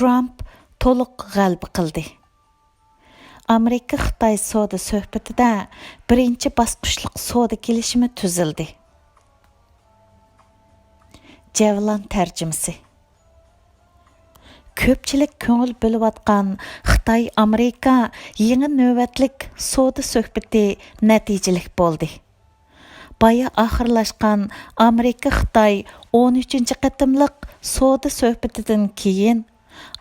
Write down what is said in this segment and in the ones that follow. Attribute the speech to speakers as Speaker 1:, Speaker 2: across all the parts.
Speaker 1: Tramp Toluq غەلبە qildi. Amérika Xitay soda söhbitide birinchi basquchluq soda kelishimi tüzüldi. Jewlan tercimisi. Köpçilik köngül bölüvatqan Xitay Amérika yeni növbetlik soda söhbiti neticelik boldi. Baya ahırlaşqan Amérika Xitay 13. qatımlıq soda söhbitidən keyin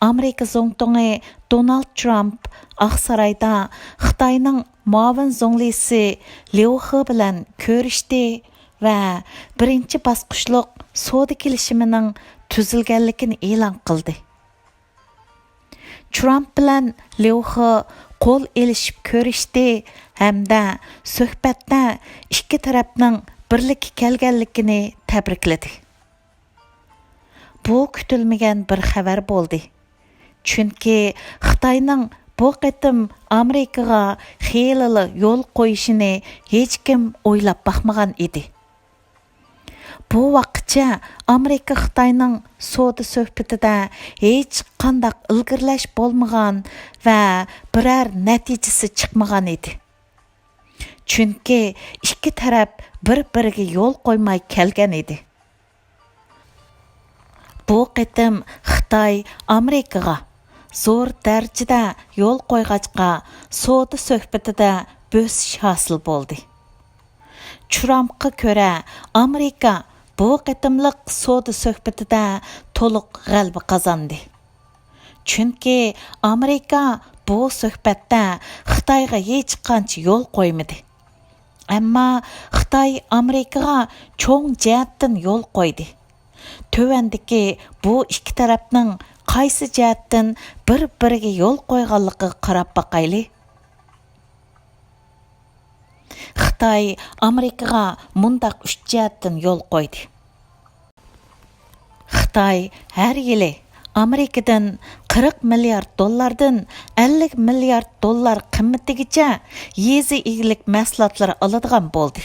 Speaker 1: Amérika zoңтоңы Donald Trump Aqsarayda Xitayning muavin zoңlisi Liu He bilan ko'rishdi va birinchi basquchluq soda kelishimining tuzilganligini e'lon qildi. Trump bilan Liu He qo'l elishib ko'rishdi hamda suhbatda ikki tarafning birlikka kelganligini tabrikladi. Bu kütülmegen bir xabar bo'ldi. Chunki Xitayning bu qatim Amérikaga xeyli yo'l qo'yishini hech kim o'ylab baxmagan edi. Bu vaqtcha Amérika Xitayning soda söhbitida hech qandaq ilgirlash bo'lmagan va biror natijasi chiqmagan edi. Chunki ikki taraf bir-biriga yo'l qo'ymay kelgan edi. Bu qatim Xitay Amérikaga zo'r darajada yo'l qo'yg'achqa soda söhbitida bösish hosil bo'ldi. Trumpga ko'ra Amérika bu qatimliq soda söhbitida to'liq g'alba qozondi. Chunki Amérika bu suhbatda Xitoyga hech qancha yo'l qo'ymadi. Ammo Xitoy Amérikaga cho'ng jihatdan yo'l qo'ydi. Tövəndiki bu ikki tarafning qaysi jihatdan bir-biriga yo'l qo'yganligiga qarab baqayli. Xitoy Amérikaga mundaq 3 jihatdan yo'l qo'ydi. Xitoy har yili Amérikadan 40 milliard dollardan 50 milliard dollar qimmatigacha yezi egilik mahsulotlar oladigan bo'ldi.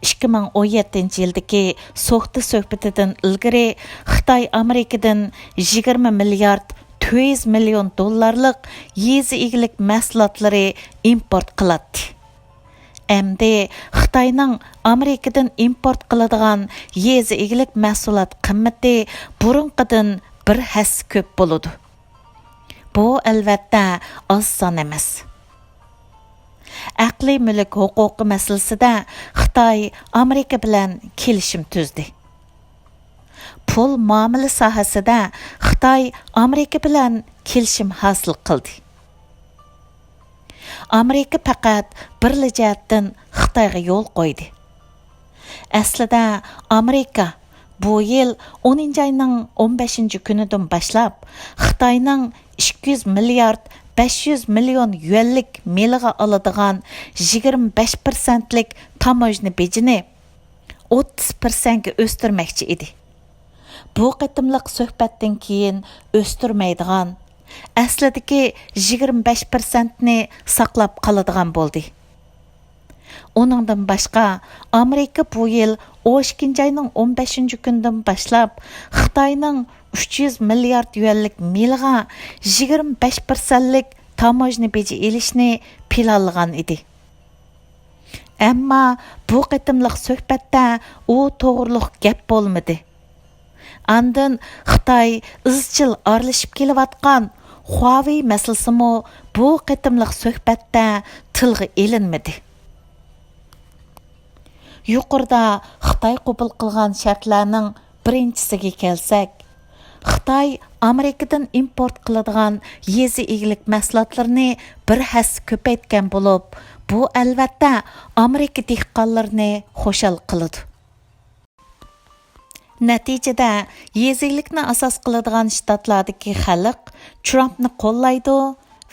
Speaker 1: 2017 yildagi soxta söhbitidən ilgari Xitay Amérikadan 20 milliard 200 million dollarlıq yezi egilik mahsulotlari import qiladi. Əmdi Xitayning Amérikadan import qiladigan yezi egilik mahsulot qimmati burunqidan bir has ko'p bo'ladi. Bu albatta oz son emas. Aqliy mulk huquqi masalasida Xitay Amérika bilan kelishim tüzdi. Pul muomala sohasida Xitay Amérika bilan kelishim hosil qildi. Amérika faqat bir jihatdan Xitoyga yo'l qo'ydi. Aslida Amérika bu yil 10 ayning 15 kunidan boshlab Xitoyning 200 milliard 500 million yuanlik meliga oladigan 25%lik tamojni bejini 30%ga o'stirmoqchi edi. Bu qatimliq suhbatdan keyin o'stirmaydigan, aslidagi 25%ni saqlab qoladigan bo'ldi. Onundan başqa, Amérika bu yil 12 ayning 15 kundan boshlab Xitoyning 300 milliard yuanlik meliga 25%lik tamojni beji elishni planlagan edi. Ammo bu qatimliq suhbatda u to'g'riliq gap bo'lmadi. Andan Xitoy izchil aralashib kelayotgan Huawei masalasimi bu qatimliq suhbatda tilga elinmadi. Yuqorida Xitoy qabul qilgan shartlarning birinchisiga kelsak, Xitoy Amérikadan import qiladigan yezi egilik mahsulotlarini bir has ko'paytgan bo'lib, bu albatta Amérika dehqonlarini xushal qiladi. Natijada yezilikni asos qiladigan shtatlardagi xalq Trumpni qo'llaydi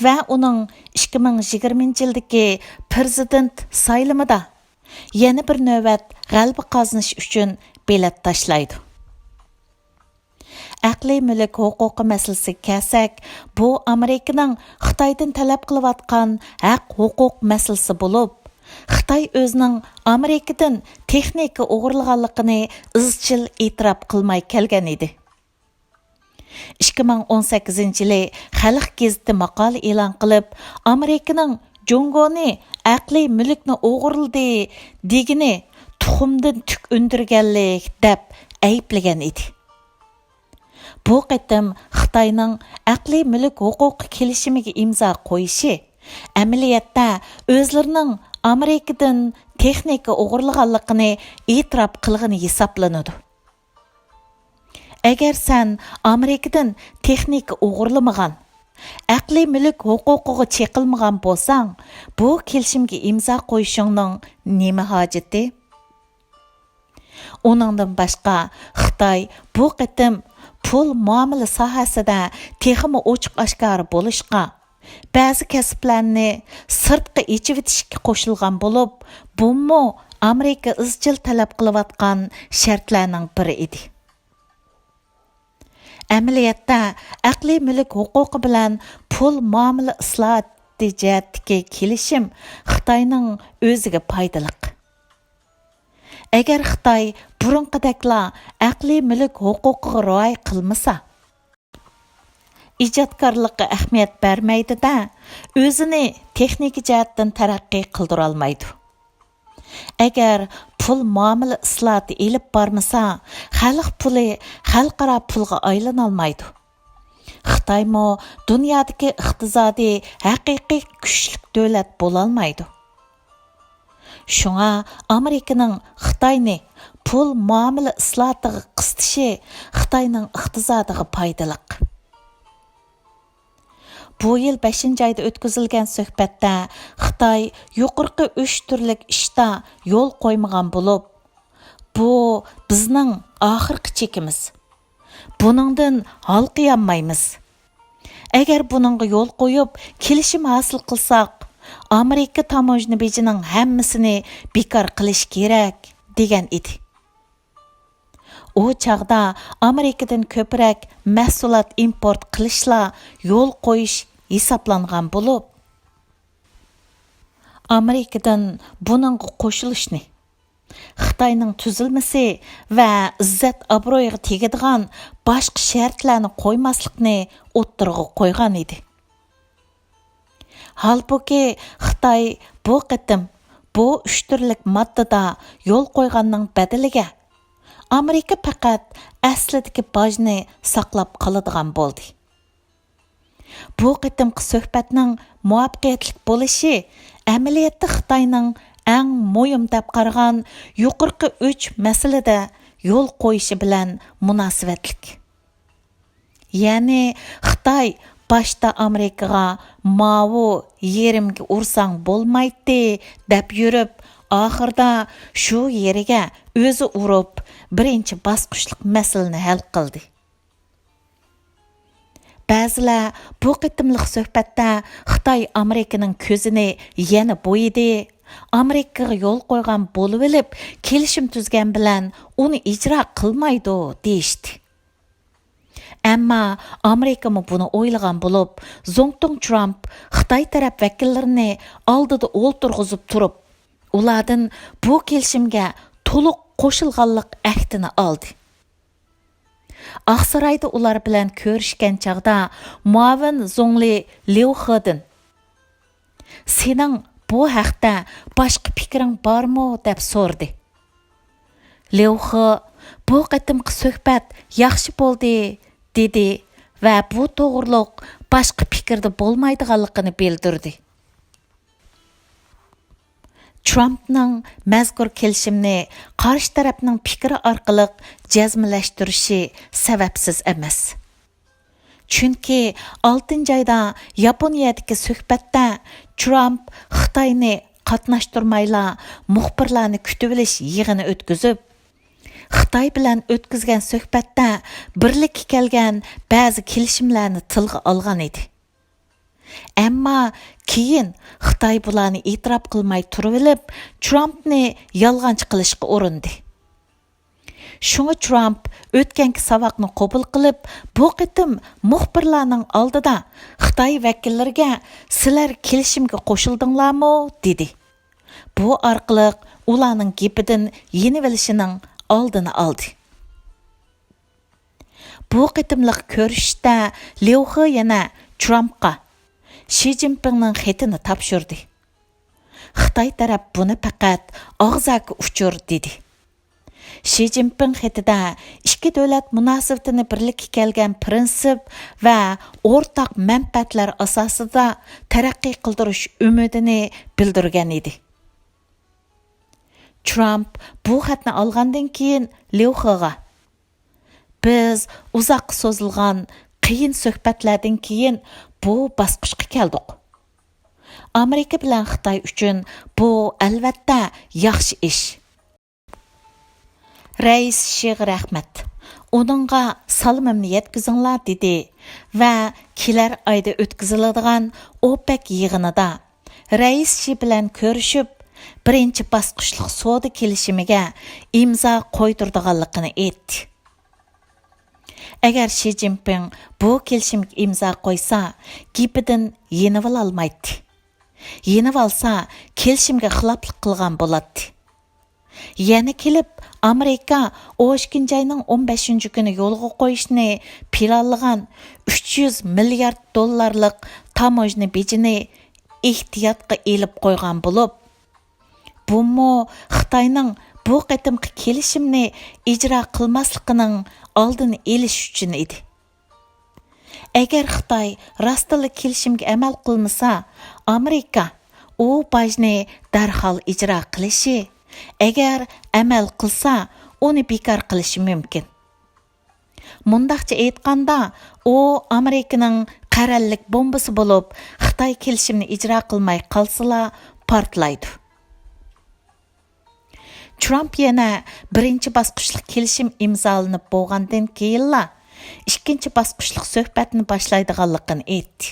Speaker 1: va uning 2020-yildagi prezident saylimida yana bir navbat g'alba qozonish uchun bilet tashlaydi. Aqliy mulk huquqi masalasiga kelsak, bu Amérikaning Xitoydan talab qilayotgan haq huquq masalasi bo'lib, Xitay o'zining Amérikadan texnika o'g'irlaganligini izchil e'tirof qilmay kelgan edi. 2018-yili Xalq gazeti maqola e'lon qilib, Amerikaning Jongoni aqliy mulkni o'g'irladi degini tuxumdan tuk undirganlik deb ayblagan edi. Bu qatim Xitoyning aqliy mulk huquqi kelishimiga imzo qo'yishi amaliyotda o'zlarining Amerikadan texnika o'g'irlaganligini e'tirof qilgani hisoblanadi. Agar sen Amerikadan texnika o'g'irlamagan, aqliy mulk huquqiga cheqilmagan bo'lsang, bu kelishimga imzo qo'yishingning nima hojati? Uningdan boshqa Xitoy bu qatim pul muomala sohasida texmi ochiq oshkor bo'lishga, ba'zi kasblarni sirtqa echivitishga qo'shilgan bo'lib, bumi Amerika izchil talab qilayotgan shartlarning biri edi. Amaliyotda aqliy mulk huquqi bilan pul muomala islohoti jihatdagi kelishim Xitoyning o'ziga foydali. Agar Xitoy burunqidakla aqliy mulk huquqiga rioya qilmasa, ijodkorlikqa ahamiyat bermaydi-da, o'zini texnika jihatdan taraqqiy qildira olmaydi. Agar pul muomala islohati elib bormasa, xalq puli xalqaro pulga aylana olmaydi. Xitoymo dunyodagi iqtisodiy haqiqiy kuchli davlat bo'la olmaydi. Shunga Amerikaning Xitoyni pul muomala islohotiga qisitishi Xitoyning iqtisodiga foydali. Bu yil 5-oyda o'tkazilgan suhbatda Xitoy yuqorqi 3 turlik ishda yo'l qo'ymagan bo'lib, bu bizning oxirgi chekimiz. Buningdan halqiyolmaymiz. Agar buningga yo'l qo'yib, kelishim hosil qilsak, Amerika tamojna bejining hammasini bekor qilish kerak degan edi. U chaqda Amerikadan ko'proq mahsulot import qilishla yo'l qo'yish hisoblangan bo'lib, Amerikadan buningga qo'shilishni, Xitoyning tuzilmasi va izzat obro'yiga tegadigan boshqa shartlarni qo'ymaslikni o'ttirg'a qo'ygan edi. Halbuki Xitoy bu qatim bu 3 turlik moddada yo'l qo'yganning badaliga Amerika faqat aslidagi bojni saqlab qoladigan bo'ldi. Bu qatimqi suhbatning muvaffaqiyatli bo'lishi amaliyotda Xitoyning eng muhim deb qaragan yuqorqi 3 masalada yo'l qo'yishi bilan munosabatlik. Ya'ni Xitoy boshda Amerikaga mavu yerimga ursang bo'lmaydi deb yurib, oxirda shu yeriga o'zi urib, birinchi basquchluq masalani hal qildi. Ba'zilar bu qitimliq suhbatda Xitoy Amerikaning ko'zini yana bo'yidi, Amerikaga yo'l qo'ygan bo'lib olib, kelishim tuzgan bilan uni ijro qilmaydi deyishdi. Ammo Amerika buni o'ylagan bo'lib, Tramp Xitoy taraf vakillarini oldida o'ltirg'izib turib, ulardan bu kelishimga to'liq qo'shilganlik ahdini oldi. Aqsaroyda ular bilan ko'rishgan chaqda muavin Zongli Liuxidin "Sening bu haqda boshqa fikring bormi?" deb so'rdi. Liuxi "Bu qatimqi suhbat yaxshi bo'ldi" dedi va bu to'g'riliq boshqa fikrda bo'lmaydiganligini bildirdi. Trumpning mazkur kelishimni qarshi tarafning fikri orqali jazmlashtirishi sababsiz emas. Chunki 6-oyda Yaponiyadagi suhbatda Trump Xitoyni qatnashtirmayla muxbirlarni kutib olish yig'ini o'tkazib, Xitoy bilan o'tkazgan suhbatda birlikka kelgan ba'zi kelishimlarni tilga olgan edi. Ammo keyin Xitoy bularni e'tirof qilmay turib olib, Trumpni yolg'onchi qilishga urindi. Shunga Trump o'tganki saboqni qabul qilib, bu qitim muxbirlarning oldida Xitoy vakillariga "Sizlar kelishimga qo'shildinglarmi?" dedi. Bu orqali ularning gapidan yenib olishining oldini oldi. bu qitimliq ko'rishda Liuxi yana Trumpqa Xi Jinpingning xetini topshirdi. Xitay taraf buni faqat og'zaki uchur dedi. Xi Jinping xetida ikki davlat munosabatini birlikka kelgan prinsip va o'rtaq manfaatlar asosida taraqqiy qildirish umidini bildirgan edi. Trump bu xatni olgandan keyin Liuxiga biz uzoq so'zilgan qiyin suhbatlardan keyin bu bosqichga keldik. Amerika bilan Xitoy uchun bu albatta yaxshi ish. Rais Shiga rahmat. Onunğa salımımni yetkizinglar dedi va kelar oyda o'tkaziladigan OPEC yig'inida Rais Shi bilan ko'rishib, birinchi basquchluq soda kelishimiga imzo qo'ydirganligini aytdi. Agar Xi Jinping bu kelishimga imzo qo'ysa, gipidan yenib olmaydi. Yenib olsa, kelishimga xiloflik qilgan bo'ladi. Yana kelib, Amerika 12 ayning 15 kuni yo'lga qo'yishni planlagan 300 milliard dollarlik tamojni bejini ehtiyotga elib qo'ygan bo'lib, bu Xitoyning bu qitimqi kelishimni ijro qilmasligining oldini olish uchun edi. Agar Xitoy rostli kelishimga amal qilmasa, Amerika u bajni darhol ijro qilishi, agar amal qilsa, uni bekor qilishi mumkin. Mundaqcha aytganda, u Amerikaning qarallik bombasi bo'lib, Xitoy kelishimni ijro qilmay qolsa, portlaydi. Trump yana birinchi basquchluq kelishim imzolanib bo'lgandan keyinla ikkinchi basquchluq suhbatni boshlaydiganligini aytdi.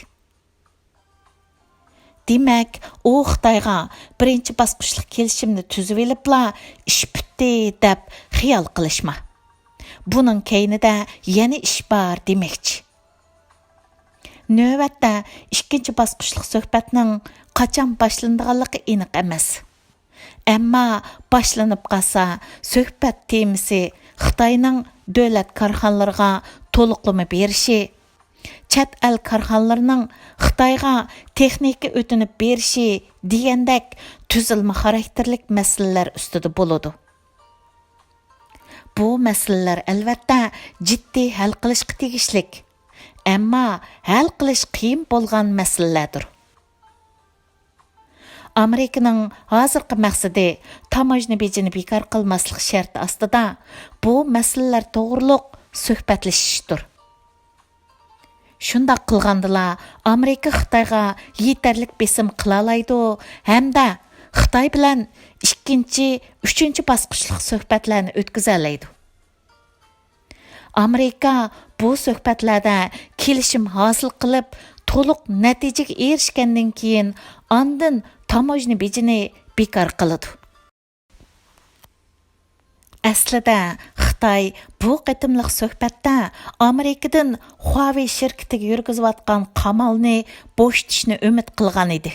Speaker 1: Demak, u Xitoyga birinchi basquchluq kelishimni tuzib elibla ish bitdi deb xiyol qilishma. Buning keynida yana ish bor demakchi. Navbatda ikkinchi basquchluq suhbatning qachon boshlanadiganligi aniq emas. Ammo boshlanib qolsa, suhbat temasi Xitoyning davlat korxonalariga to'liqlama berishi, chet el korxonalarining Xitoyga texnika o'tinib berishi degandek tuzilma xarakterlik masalalar ustida bo'ladi. Bu masalalar albatta jiddiy hal qilishga tegishlik, ammo hal qilish qiyin bo'lgan masalalardir. Amerikaning hozirgi maqsadi tamojni bejini bekor qilmaslik sharti ostida bu masalalar to'g'riliq suhbatlashishdir. Shundoq qilgandila Amerika Xitoyga yetarlik besim qila oladi hamda Xitoy bilan ikkinchi, uchinchi bosqichlik suhbatlarni o'tkaza oladi. Amerika bu suhbatlarda kelishim hosil qilib, to'liq natijaga erishgandan keyin ondan tamojni bejini bekor qiladi. Aslida Xitoy bu qitimliq suhbatda Amerikadan Huawei shirkatiga yurgizayotgan qamalni bo'shatishni umid qilgan edi.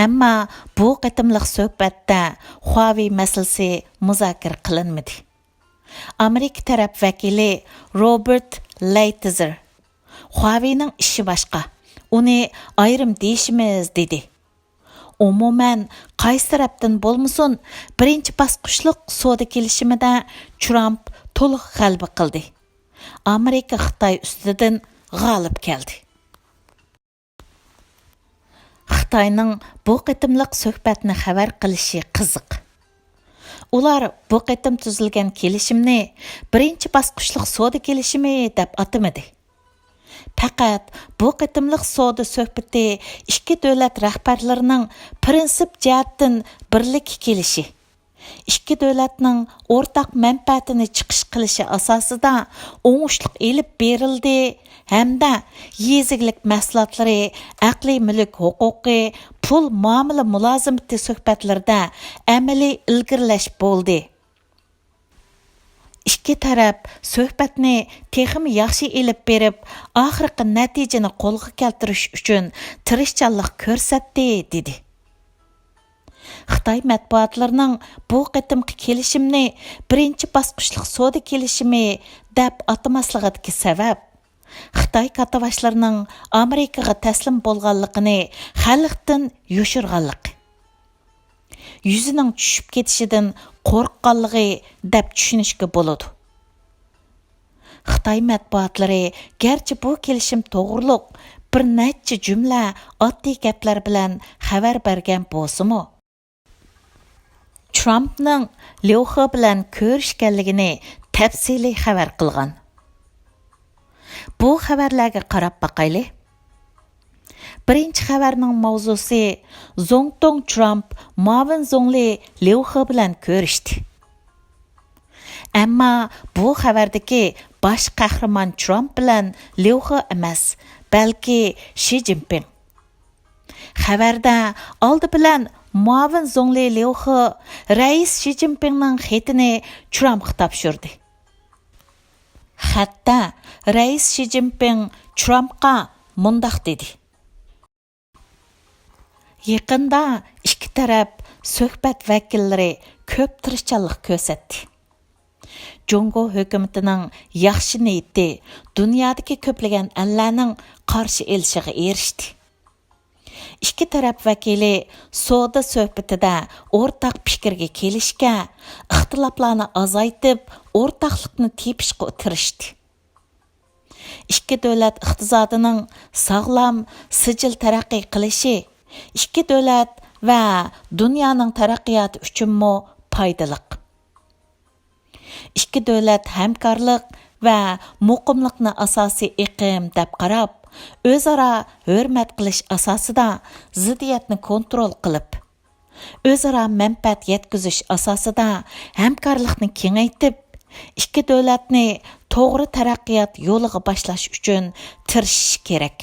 Speaker 1: Ammo bu qitimliq suhbatda Huawei masalasi muzokara qilinmadi. Amerika taraf vakili Robert Lighthizer Huawei'ning ishi boshqa, uni ayrim deyishimiz dedi. Umuman qaysi tarafdan bo'lmasin, birinchi basquchluq soda kelishimida Trump to'liq g'alba qildi. Amerika Xitoy ustidan g'olib keldi. Xitoyning bu qitimliq suhbatni xabar qilishi qiziq. Ular bu qitim tuzilgan kelishimni birinchi basquchluq soda kelishimi deb atamadi. Faqat bu qitimliq soda söhbiti ikki davlat rahbarlarining prinsip jihatdan birlikka kelishi, ikki davlatning o'rtaq manfaatini chiqish qilishi asosida o'ngishliq elib berildi hamda yeziglik mahsulotlari, aqliy mulk huquqi, pul muomala mulozimati suhbatlarida amaliy ilgirlash bo'ldi. İki taraf söhbətni texmi yaxşı elib berib, axırqı natijani qo'lga keltirish uchun tirishchanlik ko'rsatdi dedi. Xitay mətbuatlarının bu qıtımqı kelişimni birinchi basquchluq soda kelishimi deb atamasligidagi sabab Xitay katavaşlarının Amérikaga təslim bolğanlığını xalqdan yoşurğanlığı. Yüzünün düşüp ketişidən qorqqanlığı deb düşünüşkə boladı. Xitay mətbuatları gerçi bu kelişim toğruluq bir neçə cümlə addi gəplər bilan xəbər bergan bolsunmu? Trumpның Lyoxa bilan ko'rishganligini təfsili xəbər qılğan. Bu xəbərlərə qarab baxaylı. Birinchi xəbərning mavzusi Zongtong Trump Mavin Zongli Lyoxa bilan ko'rishdi. Ammo bu xəbərdəki baş qəhrəman Trump bilan Lyoxa emas, balki Xi Jinping. Xəbərdə oldi bilan Mavin Zongli Lyoxa Rais Xi Jinpingning xətini Trumpga topshirdi. Xatda Rais Xi Jinping Trumpga mundaq dedi. Yaqında ikki taraf söhbət vəkilləri ko'p tirishchanlik ko'rsatdi. Jungo hökumətinin yaxşı niyati dunyodagi ko'plagan allarning qarshi elishiga erishdi. İki taraf vakili soda söhbitide ortak fikirge kelishga, ixtiloflarni azaytib, ortaklıkni tepishga tirishdi. İki davlat iqtisodining sog'lom, sijil taraqqiy qilishi, iki davlat va dunyoning taraqqiyoti uchunmi foydaliq. İki davlat hamkorlik va muqimlikni asosiy iqim deb qarab, o'zaro hurmat qilish asosida ziddiyatni kontrol qilib, o'zaro manfaat yetkazish asosida hamkorlikni kengaytib, ikki davlatni to'g'ri taraqqiyot yo'liga boshlash uchun tirishish kerak.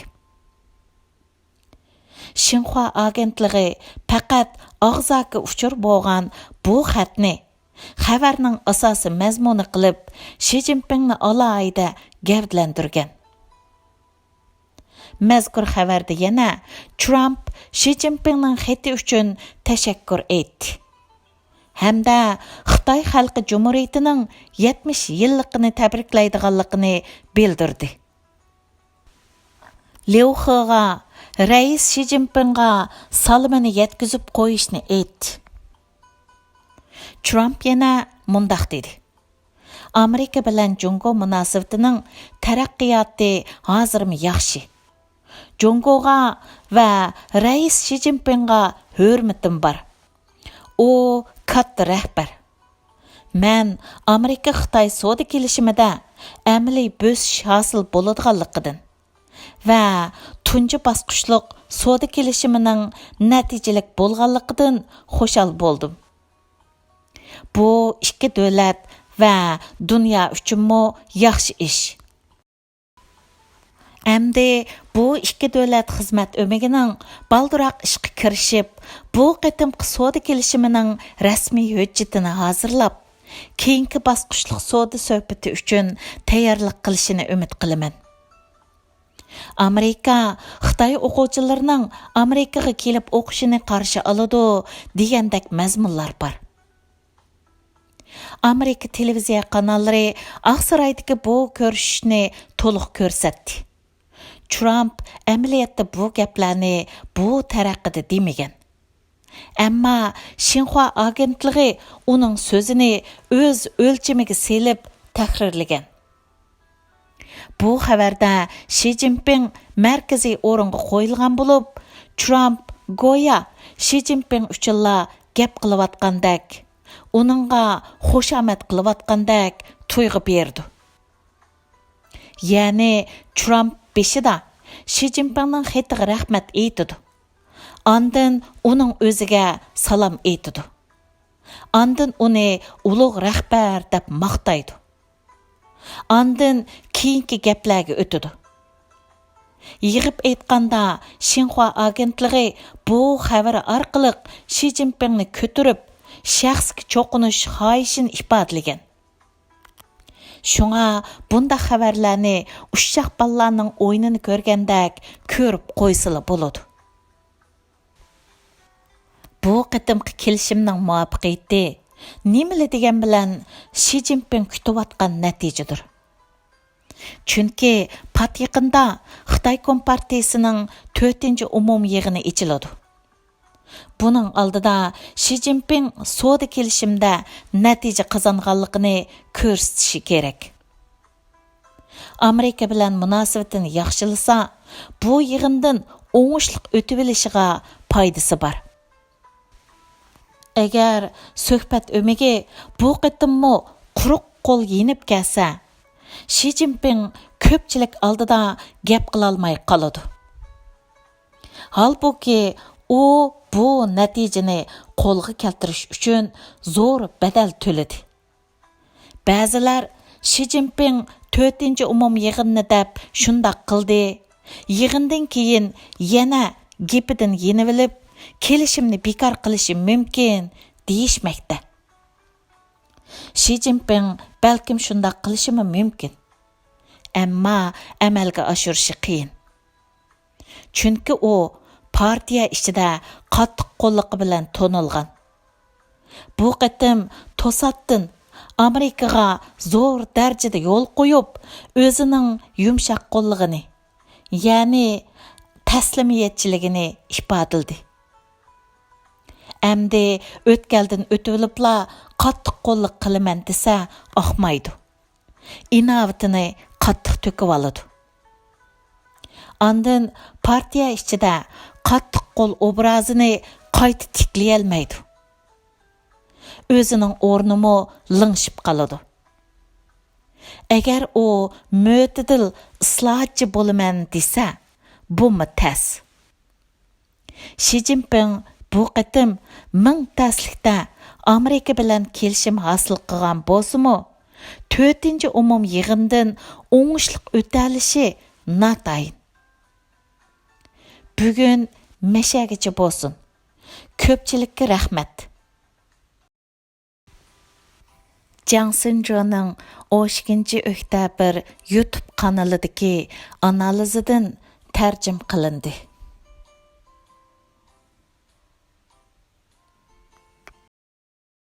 Speaker 1: Xinhua agentligi faqat og'zaki uchur bo'lgan bu xatni xabarning asosiy mazmuni qilib, Xi Jinpingni alohida gavdlantirgan. Mazkur xabarda yana Trump Xi Jinpingning xati uchun tashakkur etdi. Hamda Xitay Xalqi Cumhuriyetining 70 yilligini tabriklaydiganligini bildirdi. Lyoxaga Rais Xi Jinpingga salomini yetkazib qo'yishni aytdi. Trump yana mundaq dedi. Amérika bilan Jungo munosabatining taraqqiyoti hozirmi yaxshi. Jungoga va Rais Xi Jinpingga hurmatim bor. O katta rahbar. Men Amérika Xitay soda kelishimida amaliy bo'sish hosil bo'ladiganligidan va tunji basquchluq soda kelishimining natijalik bo'lganligidan xushal bo'ldim. Bu ikki davlat va dunyo uchunmi yaxshi ish. Әмді bu ikki davlat xizmat öməgining baldıroq ishga kirishib, bu qıtımqı soda kelishimining rasmiy hujjatini hozirlab, keyingi basquchluq soda söhbiti uchun tayyorlik qilishini umid qilaman. Amérika Xitay o'quvchilarining Amérikaga kelib o'qishini qarshi oladi degandek mazmunlar bor. Amérika televiziya kanallari Aqsaroydagi bu ko'rishishni to'liq ko'rsatdi. Trump əməliyyatda bu gəplərni bu tərəqqide demagan. Amma Xinhua agentligi uning sözünü öz ölçemiga selib tahrirlagan. Bu xabarda Xi Jinping markaziy o'ringa qo'yilgan bo'lib, Trump go'yo Xi Jinping uchunla gap qilayotgandek, uningga xushomad qilayotgandek tuyg'u berdi. Ya'ni Trump beshida Xi Jinpingning xatiga rahmat aytidi. Ondan uning o'ziga salom aytidi. Ondan uni ulug' rahbar deb maqtaydi. Ondan keyingi gaplarga o'tidi. Yig'ib aytganda Xinhua agentligi bu xabar orqali Xi Jinpingni ko'tarib, shaxsga cho'qinish xohishini ifodalagan. Şuna bunda xabarlarni uşaq ballarning o'yinini ko'rgandek ko'rib qo'ysila bo'ladi. bu qitimqi kelishimning muvaffaqiyati nimali degan bilan Xi Jinping kutayotgan natijadir. Chunki pat yaqinda Xitay Kompartiyasining 4-chi umum yig'ini ochiladi. Buning oldida Xi Jinping soda kelishimda natija qozonganligini ko'rsatishi kerak. Amérika bilan munosabatini yaxshilasa, bu yig'indan o'ngishliq o'tib olishiga foydasi bor. Agar suhbat o'migi bu qitimmo quruq qo'l yenib kelsa, Xi Jinping ko'pchilik oldida gap qila olmay qoladi. Halbuki u bu natijani qo'lga keltirish uchun zo'r badal to'ladi. Ba'zilar Xi Jinping 4-chi umum yig'inni deb shundoq qildi. Yig'indan keyin yana gepidan yenib olib, kelishimni bekor qilishi mumkin deyishmoqda. Xi Jinping balkim shundoq qilishi mumkin. Ammo amalga oshirishi qiyin. Chunki u partiya ichida qattiq qo'lligi bilan tonilgan. Bu qitim to'satdan Amerikaga zo'r darajada yo'l qo'yib, o'zining yumshoq qo'lligini, ya'ni taslimiyatchiligini ifodaladi. Әмді өткәлден өтіліпла қаттық қоллық қылымен десе ақмайды. Инавытыны қаттық төкіп алады. Andın partiya içinde qattiq qo'l obrazını qayta tiklay olmaydi. O'zining o'rnimi lingshib qoladi. Agar u mo'tadil islohotchi bo'laman desa, bu tas. Xi Jinping bu qitim ming taslikda Amerika bilan kelishim hosil qilgan bo'lsa-mu, 4-chi umum yig'indan o'ngishliq o'talishi natayin. Bugun mashagacha bo'lsin. Ko'pchilikka rahmat. Jansinjoning 12-oktyabr YouTube kanalidagi analizidan tarjim qilindi.